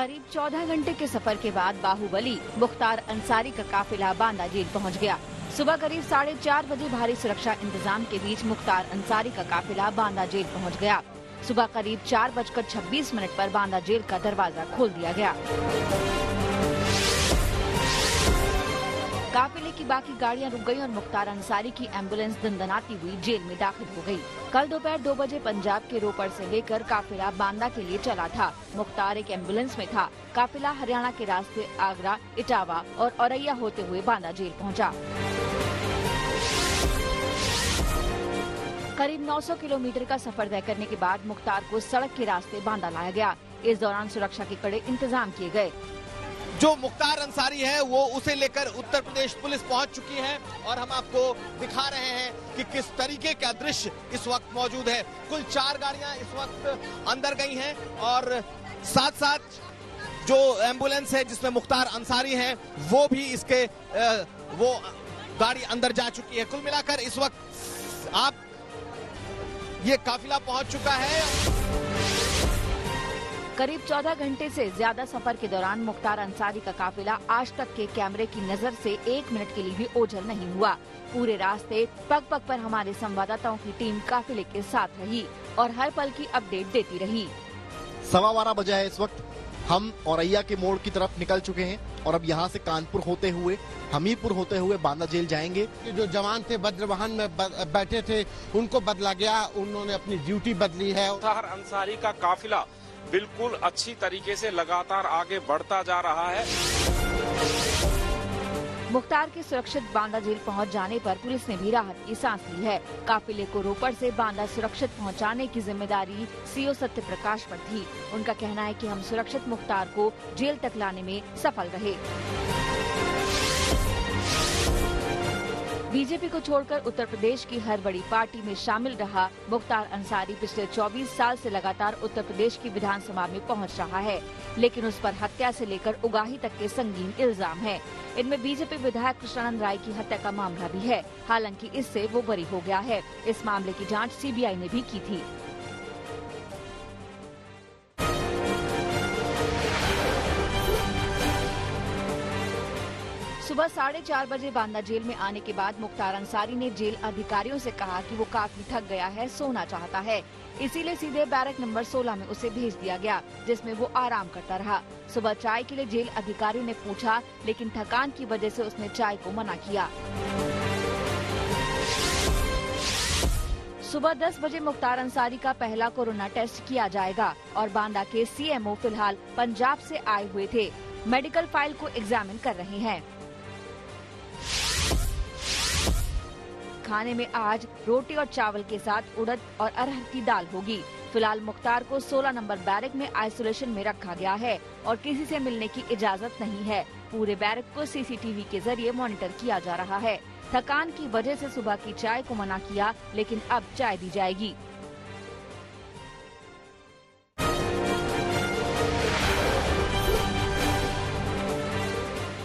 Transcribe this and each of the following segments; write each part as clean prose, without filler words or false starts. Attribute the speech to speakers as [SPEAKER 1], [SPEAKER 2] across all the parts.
[SPEAKER 1] करीब 14 घंटे के सफर के बाद बाहुबली मुख्तार अंसारी का काफिला बांदा जेल पहुंच गया। सुबह करीब 4:30 बजे भारी सुरक्षा इंतजाम के बीच मुख्तार अंसारी का काफिला बांदा जेल पहुंच गया। सुबह करीब 4:26 पर बांदा जेल का दरवाजा खोल दिया गया। काफिले की बाकी गाड़ियां रुक गयी और मुख्तार अंसारी की एम्बुलेंस दंदनाती हुई जेल में दाखिल हो गई। कल दोपहर 2 बजे पंजाब के रोपड़ से लेकर काफिला बांदा के लिए चला था। मुख्तार एक एम्बुलेंस में था। काफिला हरियाणा के रास्ते आगरा, इटावा और औरैया होते हुए बांदा जेल पहुंचा। करीब 900 किलोमीटर का सफर तय करने के बाद मुख्तार को सड़क के रास्ते बांदा लाया गया। इस दौरान सुरक्षा के कड़े इंतजाम किए गए।
[SPEAKER 2] जो मुख्तार अंसारी है वो उसे लेकर उत्तर प्रदेश पुलिस पहुंच चुकी है और हम आपको दिखा रहे हैं कि किस तरीके का दृश्य इस वक्त मौजूद है। कुल 4 गाड़ियां इस वक्त अंदर गई हैं और साथ साथ जो एम्बुलेंस है जिसमें मुख्तार अंसारी है वो भी इसके वो गाड़ी अंदर जा चुकी है। कुल मिलाकर इस वक्त आप ये काफिला पहुंच चुका है।
[SPEAKER 1] करीब 14 घंटे से ज्यादा सफर के दौरान मुख्तार अंसारी का काफिला आज तक के कैमरे की नजर से 1 मिनट के लिए भी ओझल नहीं हुआ। पूरे रास्ते पग पग पर हमारे संवाददाताओं की टीम काफिले के साथ रही और हर पल की अपडेट देती रही।
[SPEAKER 3] 12:15 बजे है इस वक्त। हम औरैया के मोड़ की तरफ निकल चुके हैं और अब यहाँ से कानपुर होते हुए हमीरपुर होते हुए बांदा जेल जाएंगे।
[SPEAKER 4] जो जवान थे वज्रवाहन में बैठे थे उनको बदला गया, उन्होंने अपनी ड्यूटी बदली है।
[SPEAKER 5] मुख्तार अंसारी का काफिला बिल्कुल अच्छी तरीके से लगातार आगे बढ़ता जा रहा है।
[SPEAKER 1] मुख्तार के सुरक्षित बांदा जेल पहुंच जाने पर पुलिस ने भी राहत की सांस ली है। काफिले को रोपड़ से बांदा सुरक्षित पहुंचाने की जिम्मेदारी सीओ सत्य प्रकाश पर थी। उनका कहना है कि हम सुरक्षित मुख्तार को जेल तक लाने में सफल रहे। बीजेपी को छोड़कर उत्तर प्रदेश की हर बड़ी पार्टी में शामिल रहा मुख्तार अंसारी पिछले 24 साल से लगातार उत्तर प्रदेश की विधानसभा में पहुंच रहा है, लेकिन उस पर हत्या से लेकर उगाही तक के संगीन इल्जाम हैं। इनमें बीजेपी विधायक कृष्णानंद राय की हत्या का मामला भी है। हालांकि इससे वो बरी हो गया है। इस मामले की जाँच CBI ने भी की थी। सुबह 4:30 बजे बांदा जेल में आने के बाद मुख्तार अंसारी ने जेल अधिकारियों से कहा कि वो काफी थक गया है, सोना चाहता है। इसीलिए सीधे बैरक नंबर 16 में उसे भेज दिया गया, जिसमें वो आराम करता रहा। सुबह चाय के लिए जेल अधिकारियों ने पूछा, लेकिन थकान की वजह से उसने चाय को मना किया। सुबह 10 बजे मुख्तार अंसारी का पहला कोरोना टेस्ट किया जाएगा और बांदा के CMO फिलहाल पंजाब से आए हुए थे। मेडिकल फाइल को एग्जामिन कर रहे हैं। खाने में आज रोटी और चावल के साथ उड़द और अरहर की दाल होगी। फिलहाल मुख्तार को 16 नंबर बैरक में आइसोलेशन में रखा गया है और किसी से मिलने की इजाजत नहीं है। पूरे बैरक को CCTV के जरिए मॉनिटर किया जा रहा है। थकान की वजह से सुबह की चाय को मना किया, लेकिन अब चाय दी जाएगी।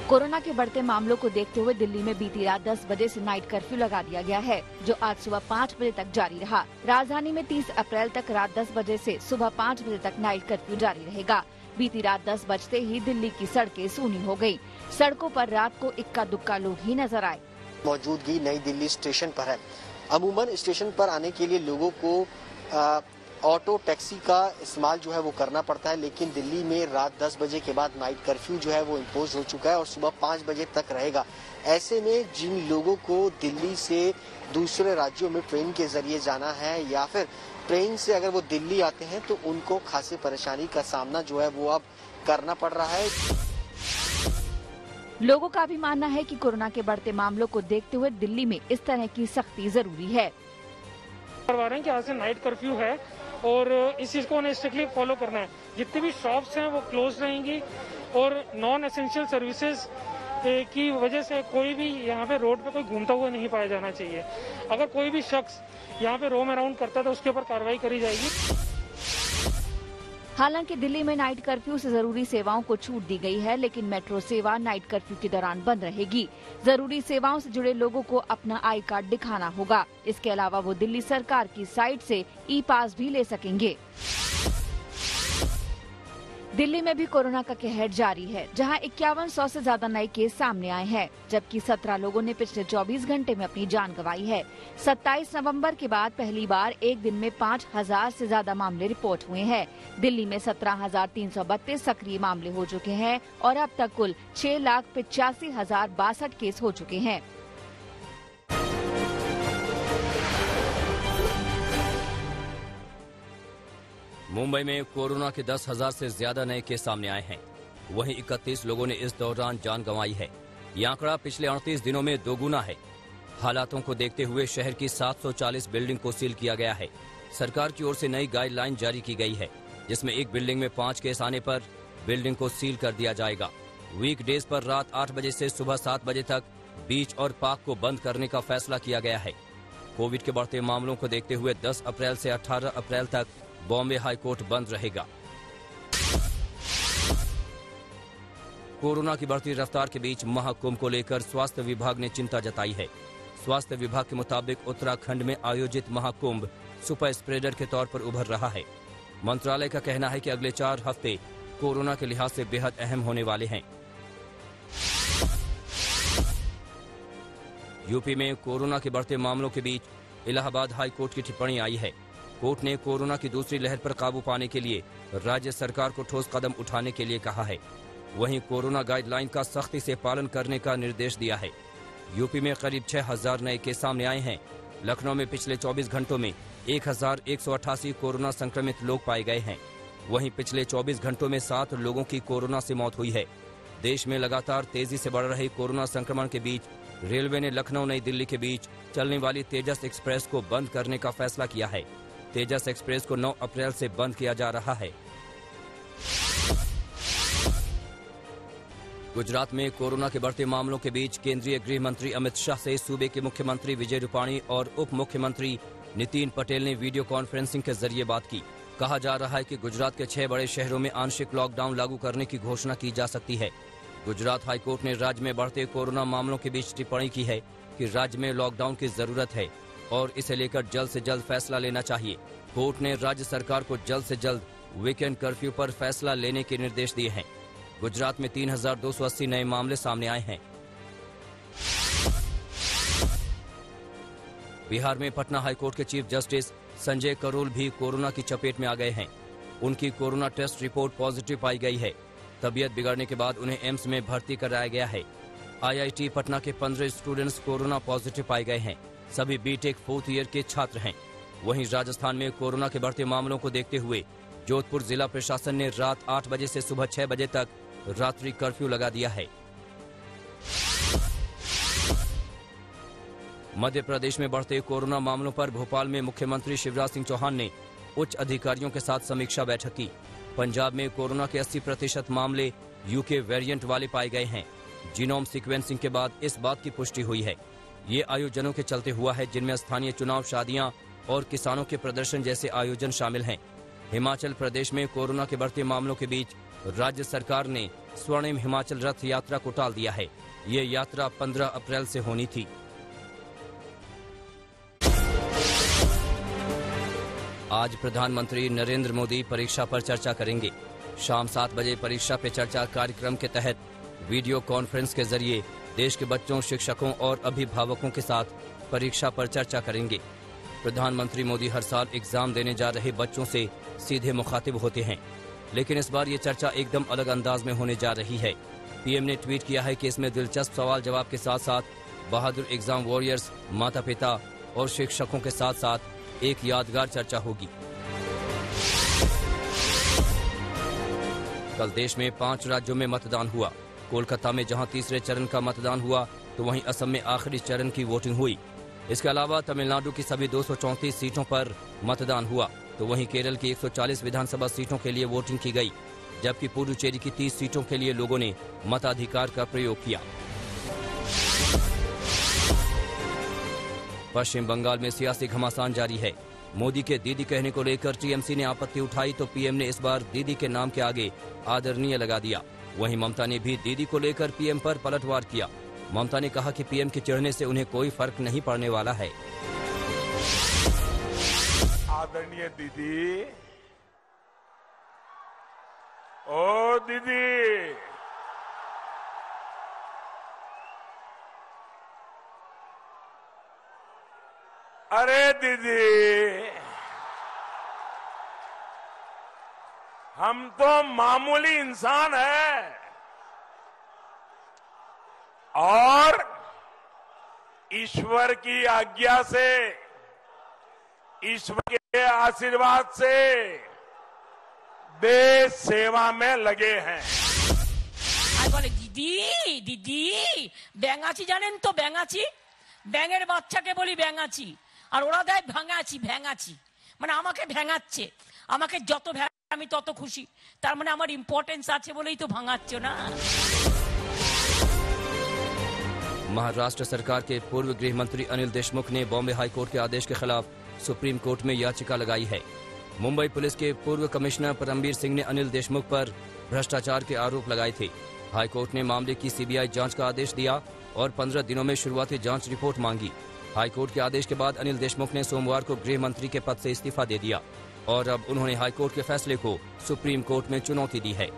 [SPEAKER 1] कोरोना के बढ़ते मामलों को देखते हुए दिल्ली में बीती रात 10 बजे से नाइट कर्फ्यू लगा दिया गया है, जो आज सुबह 5 बजे तक जारी रहा। राजधानी में 30 अप्रैल तक रात 10 बजे से सुबह 5 बजे तक नाइट कर्फ्यू जारी रहेगा। बीती रात 10 बजते ही दिल्ली की सड़कें सूनी हो गयी। सड़कों पर रात को इक्का दुक्का लोग ही नजर आए।
[SPEAKER 6] मौजूदगी नई दिल्ली स्टेशन पर है। अमूमन स्टेशन पर आने के लिए लोगों को ऑटो टैक्सी का इस्तेमाल जो है वो करना पड़ता है, लेकिन दिल्ली में रात 10 बजे के बाद नाइट कर्फ्यू जो है वो इम्पोज हो चुका है और सुबह 5 बजे तक रहेगा। ऐसे में जिन लोगों को दिल्ली से दूसरे राज्यों में ट्रेन के जरिए जाना है या फिर ट्रेन से अगर वो दिल्ली आते हैं तो उनको खासी परेशानी का सामना जो है वो अब करना पड़ रहा है।
[SPEAKER 1] लोगों का भी मानना है कि कोरोना के बढ़ते मामलों को देखते हुए दिल्ली में इस तरह की सख्ती जरूरी है।
[SPEAKER 7] करवा रहे हैं कि आज से नाइट कर्फ्यू है और इस चीज को उन्हें स्ट्रिक्टली फॉलो करना है। जितनी भी शॉप्स हैं वो क्लोज रहेंगी और नॉन एसेंशियल सर्विसेज की वजह से कोई भी यहाँ पे रोड पे कोई घूमता हुआ नहीं पाया जाना चाहिए। अगर कोई भी शख्स यहाँ पे रोम अराउंड करता है तो उसके ऊपर कार्रवाई करी जाएगी।
[SPEAKER 1] हालांकि दिल्ली में नाइट कर्फ्यू से जरूरी सेवाओं को छूट दी गई है, लेकिन मेट्रो सेवा नाइट कर्फ्यू के दौरान बंद रहेगी। जरूरी सेवाओं से जुड़े लोगों को अपना आई कार्ड दिखाना होगा। इसके अलावा वो दिल्ली सरकार की साइट से ई पास भी ले सकेंगे। दिल्ली में भी कोरोना का कहर जारी है, जहां 5100 से ज्यादा नए केस सामने आए हैं, जबकि 17 लोगों ने पिछले 24 घंटे में अपनी जान गंवाई है। 27 नवंबर के बाद पहली बार एक दिन में 5000 से ज्यादा मामले रिपोर्ट हुए हैं। दिल्ली में 17,332 सक्रिय मामले हो चुके हैं और अब तक कुल 6,85,062 केस हो चुके हैं।
[SPEAKER 8] मुंबई में कोरोना के 10,000 से ज्यादा नए केस सामने आए हैं। वहीं 31 लोगों ने इस दौरान जान गंवाई है। ये आंकड़ा पिछले 38 दिनों में दोगुना है। हालातों को देखते हुए शहर की 740 बिल्डिंग को सील किया गया है। सरकार की ओर से नई गाइडलाइन जारी की गई है, जिसमें एक बिल्डिंग में 5 केस आने पर बिल्डिंग को सील कर दिया जाएगा। वीकडेज पर रात 8 बजे से सुबह 7 बजे तक बीच और पार्क को बंद करने का फैसला किया गया है। कोविड के बढ़ते मामलों को देखते हुए 10 अप्रैल से 18 अप्रैल तक बॉम्बे हाई कोर्ट बंद रहेगा। कोरोना की बढ़ती रफ्तार के बीच महाकुंभ को लेकर स्वास्थ्य विभाग ने चिंता जताई है। स्वास्थ्य विभाग के मुताबिक उत्तराखंड में आयोजित महाकुंभ सुपर स्प्रेडर के तौर पर उभर रहा है। मंत्रालय का कहना है कि अगले 4 हफ्ते कोरोना के लिहाज से बेहद अहम होने वाले हैं। यूपी में कोरोना के बढ़ते मामलों के बीच इलाहाबाद हाई कोर्ट की टिप्पणी आई है। कोर्ट ने कोरोना की दूसरी लहर पर काबू पाने के लिए राज्य सरकार को ठोस कदम उठाने के लिए कहा है। वहीं कोरोना गाइडलाइन का सख्ती से पालन करने का निर्देश दिया है। यूपी में करीब 6,000 नए केस सामने आए हैं। लखनऊ में पिछले 24 घंटों में 1,188 कोरोना संक्रमित लोग पाए गए हैं। वहीं पिछले 24 घंटों में 7 लोगों की कोरोना से मौत हुई है। देश में लगातार तेजी से बढ़ रहे कोरोना संक्रमण के बीच रेलवे ने लखनऊ नई दिल्ली के बीच चलने वाली तेजस एक्सप्रेस को बंद करने का फैसला किया है। तेजस एक्सप्रेस को 9 अप्रैल से बंद किया जा रहा है। गुजरात में कोरोना के बढ़ते मामलों के बीच केंद्रीय गृह मंत्री अमित शाह से सूबे के मुख्यमंत्री विजय रूपाणी और उप मुख्यमंत्री नितिन पटेल ने वीडियो कॉन्फ्रेंसिंग के जरिए बात की। कहा जा रहा है कि गुजरात के 6 बड़े शहरों में आंशिक लॉकडाउन लागू करने की घोषणा की जा सकती है। गुजरात हाईकोर्ट ने राज्य में बढ़ते कोरोना मामलों के बीच टिप्पणी की है कि राज्य में लॉकडाउन की जरूरत है और इसे लेकर जल्द से जल्द फैसला लेना चाहिए। कोर्ट ने राज्य सरकार को जल्द से जल्द वीकेंड कर्फ्यू पर फैसला लेने के निर्देश दिए हैं। गुजरात में 3,280 नए मामले सामने आए हैं। बिहार में पटना हाईकोर्ट के चीफ जस्टिस संजय करोल भी कोरोना की चपेट में आ गए हैं। उनकी कोरोना टेस्ट रिपोर्ट पॉजिटिव पाई गई है। तबीयत बिगड़ने के बाद उन्हें एम्स में भर्ती कराया गया है। IIT पटना के 15 स्टूडेंट्स कोरोना पॉजिटिव पाए गए हैं। सभी बीटेक 4th ईयर के छात्र हैं। वहीं राजस्थान में कोरोना के बढ़ते मामलों को देखते हुए जोधपुर जिला प्रशासन ने रात 8 बजे से सुबह 6 बजे तक रात्रि कर्फ्यू लगा दिया है। मध्य प्रदेश में बढ़ते कोरोना मामलों पर भोपाल में मुख्यमंत्री शिवराज सिंह चौहान ने उच्च अधिकारियों के साथ समीक्षा बैठक की। पंजाब में कोरोना के 80% मामले UK वेरिएंट वाले पाए गए हैं। जीनोम सीक्वेंसिंग के बाद इस बात की पुष्टि हुई है। ये आयोजनों के चलते हुआ है, जिनमें स्थानीय चुनाव, शादियां और किसानों के प्रदर्शन जैसे आयोजन शामिल हैं। हिमाचल प्रदेश में कोरोना के बढ़ते मामलों के बीच राज्य सरकार ने स्वर्णिम हिमाचल रथ यात्रा को टाल दिया है। ये यात्रा 15 अप्रैल से होनी थी। आज प्रधानमंत्री नरेंद्र मोदी परीक्षा पर चर्चा करेंगे। शाम 7 बजे परीक्षा पे चर्चा कार्यक्रम के तहत वीडियो कॉन्फ्रेंस के जरिए देश के बच्चों, शिक्षकों और अभिभावकों के साथ परीक्षा पर चर्चा करेंगे। प्रधानमंत्री मोदी हर साल एग्जाम देने जा रहे बच्चों से सीधे मुखातिब होते हैं, लेकिन इस बार ये चर्चा एकदम अलग अंदाज में होने जा रही है। पीएम ने ट्वीट किया है कि इसमें दिलचस्प सवाल जवाब के साथ साथ बहादुर एग्जाम वॉरियर्स, माता पिता और शिक्षकों के साथ साथ एक यादगार चर्चा होगी। कल देश में 5 राज्यों में मतदान हुआ। कोलकाता में जहां तीसरे चरण का मतदान हुआ, तो वहीं असम में आखिरी चरण की वोटिंग हुई। इसके अलावा तमिलनाडु की सभी 234 सीटों पर मतदान हुआ, तो वहीं केरल की 140 विधानसभा सीटों के लिए वोटिंग की गई, जबकि पुडुचेरी की 30 सीटों के लिए लोगों ने मताधिकार का प्रयोग किया। पश्चिम बंगाल में सियासी घमासान जारी है। मोदी के दीदी कहने को लेकर टीएमसी ने आपत्ति उठाई, तो पीएम ने इस बार दीदी के नाम के आगे आदरणीय लगा दिया। वहीं ममता ने भी दीदी को लेकर पीएम पर पलटवार किया। ममता ने कहा कि पीएम के चिढ़ने से उन्हें कोई फर्क नहीं पड़ने वाला है।
[SPEAKER 9] आदरणीय दीदी, ओ दीदी, अरे दीदी, हम तो मामूली इंसान हैं और ईश्वर की आज्ञा से, ईश्वर के आशीर्वाद से देश सेवा में लगे हैं।
[SPEAKER 10] আর বলে দিদি দিদি ব্যাঙাচি জানেন তো, ব্যাঙাচি, ব্যাঙের বাচ্চাকে বলি ব্যাঙাচি, আর ওরা দেয় ভাঙাচি, ভ্যাঙাচি, মানে আমাকে ভ্যাঙাচ্ছে, আমাকে যত আমি তত খুশি, তার মানে আমার ইম্পর্টেন্স আছে বলেই তো ভাঙাচ্ছ না।
[SPEAKER 8] महाराष्ट्र सरकार के पूर्व गृह मंत्री अनिल देशमुख ने बॉम्बे हाई कोर्ट के आदेश के खिलाफ सुप्रीम कोर्ट में याचिका लगाई है। मुंबई पुलिस के पूर्व कमिश्नर परमबीर सिंह ने अनिल देशमुख पर भ्रष्टाचार के आरोप लगाए थे। हाई कोर्ट ने मामले की सीबीआई जांच का आदेश दिया और 15 दिनों में शुरुआती जांच रिपोर्ट मांगी। हाई कोर्ट के आदेश के बाद अनिल देशमुख ने सोमवार को गृह मंत्री के पद से इस्तीफा दे दिया और अब उन्होंने हाई कोर्ट के फैसले को सुप्रीम कोर्ट में चुनौती दी है।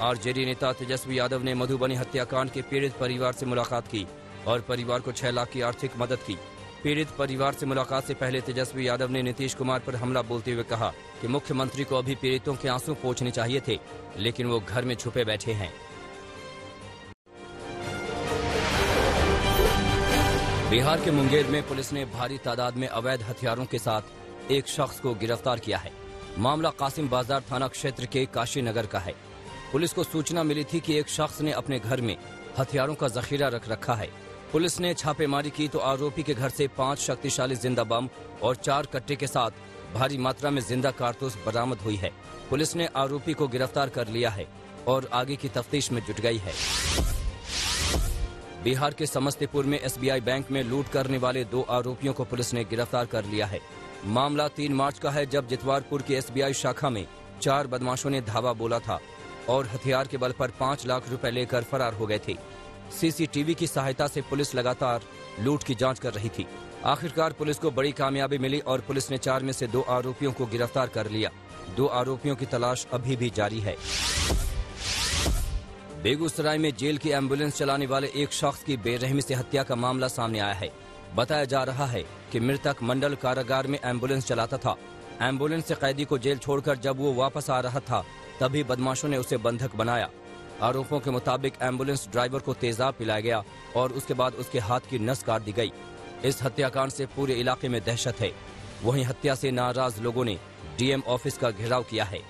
[SPEAKER 8] आरजेडी नेता तेजस्वी यादव ने मधुबनी हत्याकांड के पीड़ित परिवार से मुलाकात की और परिवार को 6 लाख की आर्थिक मदद की। पीड़ित परिवार से मुलाकात से पहले तेजस्वी यादव ने नीतीश कुमार पर हमला बोलते हुए कहा कि मुख्यमंत्री को अभी पीड़ितों के आंसू पोंछने चाहिए थे, लेकिन वो घर में छुपे बैठे हैं। बिहार के मुंगेर में पुलिस ने भारी तादाद में अवैध हथियारों के साथ एक शख्स को गिरफ्तार किया है। मामला कासिम बाजार थाना क्षेत्र के काशी नगर का है। पुलिस को सूचना मिली थी कि एक शख्स ने अपने घर में हथियारों का जखीरा रख रखा है। पुलिस ने छापेमारी की तो आरोपी के घर से 5 शक्तिशाली जिंदा बम और 4 कट्टे के साथ भारी मात्रा में जिंदा कारतूस बरामद हुई है। पुलिस ने आरोपी को गिरफ्तार कर लिया है और आगे की तफ्तीश में जुट गई है। बिहार के समस्तीपुर में एसबीआई बैंक में लूट करने वाले 2 आरोपियों को पुलिस ने गिरफ्तार कर लिया है। मामला 3 मार्च का है, जब जितवारपुर की एसबीआई शाखा में 4 बदमाशों ने धावा बोला था और हथियार के बल पर 5 लाख रुपए लेकर फरार हो गए थे। सीसीटीवी की सहायता से पुलिस लगातार लूट की जांच कर रही थी। आखिरकार पुलिस को बड़ी कामयाबी मिली और पुलिस ने 4 में से 2 आरोपियों को गिरफ्तार कर लिया। 2 आरोपियों की तलाश अभी भी जारी है। बेगूसराय में जेल की एम्बुलेंस चलाने वाले एक शख्स की बेरहमी से हत्या का मामला सामने आया है। बताया जा रहा है कि मृतक मंडल कारागार में एम्बुलेंस चलाता था। एम्बुलेंस से कैदी को जेल छोड़कर जब वो वापस आ रहा था, तभी बदमाशों ने उसे बंधक बनाया। आरोपों के मुताबिक एम्बुलेंस ड्राइवर को तेजाब पिलाया गया और उसके बाद उसके हाथ की नस काट दी गई। इस हत्याकांड से पूरे इलाके में दहशत है। वहीं हत्या से नाराज लोगों ने डीएम ऑफिस का घेराव किया है।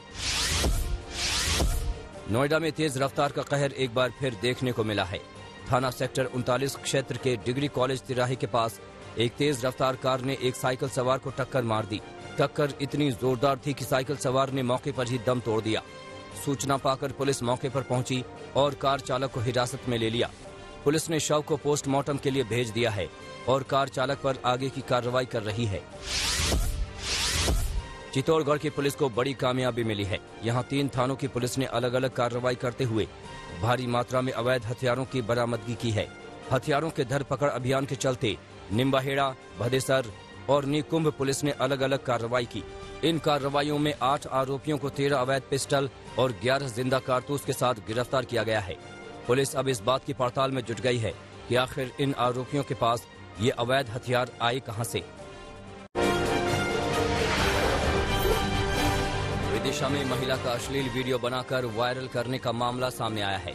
[SPEAKER 8] नोएडा में तेज रफ्तार का कहर एक बार फिर देखने को मिला है। थाना सेक्टर 39 क्षेत्र के डिग्री कॉलेज तिराहे के पास एक तेज रफ्तार कार ने एक साइकिल सवार को टक्कर मार दी। टक्कर इतनी जोरदार थी कि साइकिल सवार ने मौके पर ही दम तोड़ दिया। सूचना पाकर पुलिस मौके पर पहुंची और कार चालक को हिरासत में ले लिया। पुलिस ने शव को पोस्टमार्टम के लिए भेज दिया है और कार चालक पर आगे की कार्रवाई कर रही है। चित्तौड़गढ़ की पुलिस को बड़ी कामयाबी मिली है। यहां 3 थानों की पुलिस ने अलग अलग कार्रवाई करते हुए भारी मात्रा में अवैध हथियारों की बरामदगी की है। हथियारों के धरपकड़ अभियान के चलते निम्बाहेड़ा, भदेसर और निकुंभ पुलिस ने अलग अलग कार्रवाई की। इन कार्रवाइयों में 8 आरोपियों को 13 अवैध पिस्टल और 11 जिंदा कारतूस के साथ गिरफ्तार किया गया है। पुलिस अब इस बात की पड़ताल में जुट गई है कि आखिर इन आरोपियों के पास ये अवैध हथियार आए कहां से। विदिशा में महिला का अश्लील वीडियो बनाकर वायरल करने का मामला सामने आया है।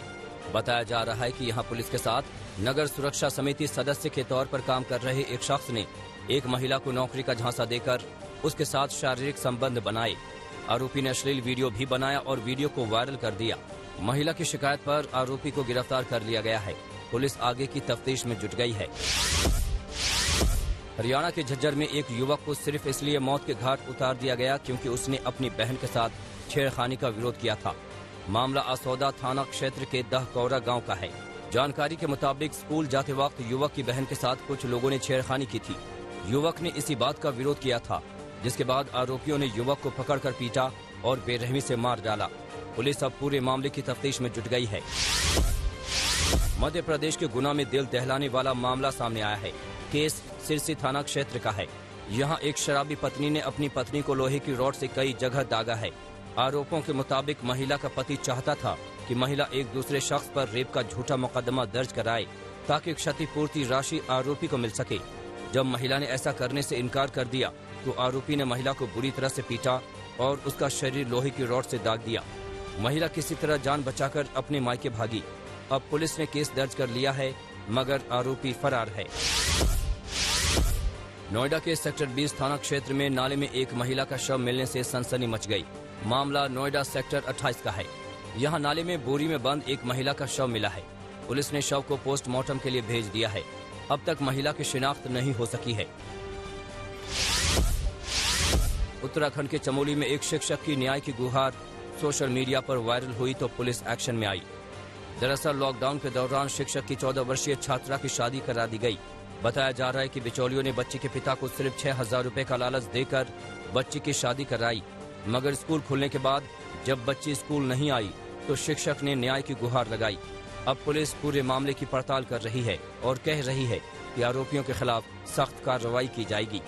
[SPEAKER 8] बताया जा रहा है कि यहां पुलिस के साथ नगर सुरक्षा समिति सदस्य के तौर पर काम कर रहे एक शख्स ने एक महिला को नौकरी का झांसा देकर उसके साथ शारीरिक संबंध बनाए। आरोपी ने अश्लील वीडियो भी बनाया और वीडियो को वायरल कर दिया। महिला की शिकायत पर आरोपी को गिरफ्तार कर लिया गया है। पुलिस आगे की तफ्तीश में जुट गई है। हरियाणा के झज्जर में एक युवक को सिर्फ इसलिए मौत के घाट उतार दिया गया क्योंकि उसने अपनी बहन के साथ छेड़खानी का विरोध किया था। मामला असौदा थाना क्षेत्र के दहकौरा गांव का है। जानकारी के मुताबिक स्कूल जाते वक्त युवक की बहन के साथ कुछ लोगों ने छेड़खानी की थी। युवक ने इसी बात का विरोध किया था, जिसके बाद आरोपियों ने युवक को पकड़कर पीटा और बेरहमी से मार डाला। पुलिस अब पूरे मामले की तफ्तीश में जुट गई है। मध्य प्रदेश के गुना में दिल दहलाने वाला मामला सामने आया है। केस सिरसी थाना क्षेत्र का है। यहाँ एक शराबी पत्नी ने अपनी पत्नी को लोहे की रॉड से कई जगह दागा है। आरोपों के मुताबिक महिला का पति चाहता था कि महिला एक दूसरे शख्स पर रेप का झूठा मुकदमा दर्ज कराए ताकि क्षतिपूर्ति राशि आरोपी को मिल सके। जब महिला ने ऐसा करने से इनकार कर दिया तो आरोपी ने महिला को बुरी तरह से पीटा और उसका शरीर लोहे की रॉड से दाग दिया। महिला किसी तरह जान बचाकर अपने मायके भागी। अब पुलिस ने केस दर्ज कर लिया है मगर आरोपी फरार है। नोएडा के सेक्टर 20 थाना क्षेत्र में नाले में एक महिला का शव मिलने से सनसनी मच गई। मामला नोएडा सेक्टर 28 का है। यहाँ नाले में बोरी में बंद एक महिला का शव मिला है। पुलिस ने शव को पोस्टमार्टम के लिए भेज दिया है। अब तक महिला की शिनाख्त नहीं हो सकी है। उत्तराखंड के चमोली में एक शिक्षक की न्याय की गुहार सोशल मीडिया पर वायरल हुई तो पुलिस एक्शन में आई। दरअसल लॉकडाउन के दौरान शिक्षक की 14 वर्षीय छात्रा की शादी करा दी गई। बताया जा रहा है कि बिचौलियों ने बच्ची के पिता को सिर्फ 6,000 रुपए का लालच देकर बच्ची की शादी कराई, मगर स्कूल खुलने के बाद जब बच्ची स्कूल नहीं आई तो शिक्षक ने न्याय की गुहार लगाई। अब पुलिस पूरे मामले की पड़ताल कर रही है और कह रही है कि आरोपियों के खिलाफ सख्त कार्रवाई की जाएगी।